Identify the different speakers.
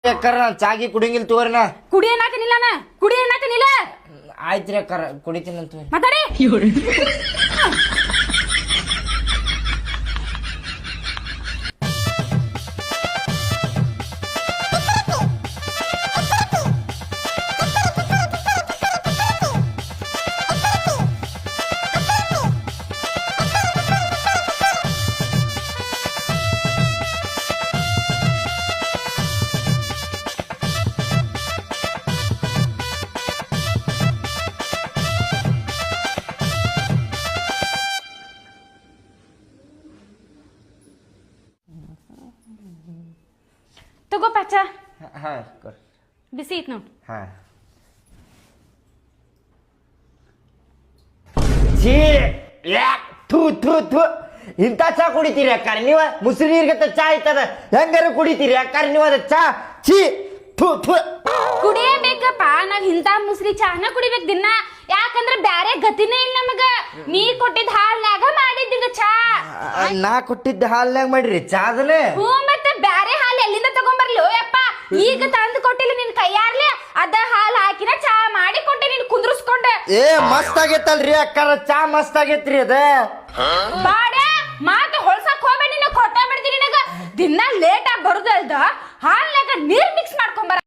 Speaker 1: ಅಕ್ಕಾರ ಚಾಗಿ ಕುಡಿಯಂಗಿಲ್ಲ ತಗೋರಿನ.
Speaker 2: ಕುಡಿಯನಾಕನಿಲ್ಲ ಕುಡಿಯನಾಕನಿಲ್ಲ.
Speaker 1: ಆಯ್ತ್ರಿ ಅಕ್ಕಾರ ಕುಡಿತೀನಂತ
Speaker 2: ಮಾತಾಡಿ. ತಗೋ ಪಚ್ಚ.
Speaker 1: ಹಾ
Speaker 2: ಬಿಸಿ ಐತ್ ನೋಡ್.
Speaker 1: ಹಾ ಛೀ ಯಾಕ್ ಥೂ ಥೂ ಥೂ ಇಂಥ ಚಾ ಕುಡಿತೀರಿ ಅಕ್ಕಾರ ನೀವ? ಮುಸ್ಲಿ ನೀರ್ಗತ್ತ ಚಾ ಐತದ ಹೆಂಗಾರ ಕುಡಿತೀರಿ ಅಕ್ಕಾರ ನೀವು? ಅದ ಚಾ ಛೀ ಥೂ ಥೂ.
Speaker 2: ಕುಡಿಯಬೇಕಪ್ಪ. ನಾವ್ ಇಂತ ಮುಸ್ಲಿ ಚಾನ ಕುಡಿಬೇಕು ದಿನ. ಯಾಕಂದ್ರ ಬ್ಯಾರೆ ಗತಿನೇ ಇಲ್ಲ ನಮಗ. ನೀ ಕೊಟ್ಟಿದ್ ಹಾಲ್ನಾಗ ಮಾಡಿದ್ದ ಚಾ.
Speaker 1: ನಾ ಕೊಟ್ಟಿದ್ದ ಹಾಲ್ನಾಗ ಮಾಡಿರಿ ಚಾದನೆ?
Speaker 2: ಹ್ಞೂ ಮತ್ತೆ ಬ್ಯಾರೆ ಹಾಲು ಎಲ್ಲಿಂದ ತಗೊಂಬರ್ಲಿ ಯಪ್ಪ? ಈಗ ತಂದು ಕೊಟ್ಟಿಲ್ಲ ನಿನ್ ಕೈಯಾರ್ಲೆ. ಅದ ಹಾಲ್ ಹಾಕಿನ ಚಾ ಮಾಡಿ ಕೊಟ್ಟೆ ನೀನ್ ಕುಂದ್ರಸ್ಕೊಂಡೆ.
Speaker 1: ಏ ಮಸ್ತ್ ಆಗೈತಲ್ರಿ ಅಕ್ಕಾರ ಚಾ ಮಸ್ತ್ ಆಗೈತ್ರಿ ಅದ.
Speaker 2: ಬಾಡ ಮಾತು ಹೊಳ್ಸಕ್ ಹೋಗ್ಬೇಡಿ. ನಿನ್ನ ಕೊಟ್ಟ ಬಿಡ್ತೀನಿ ನಿನಗ. ದಿನ ಲೇಟ್ ಆಗಿ ಬರುದಲ್ದ ಹಾಲ್ನಾಗ ನೀರ್ ಮಿಕ್ಸ್ ಮಾಡ್ಕೊಂಬರ.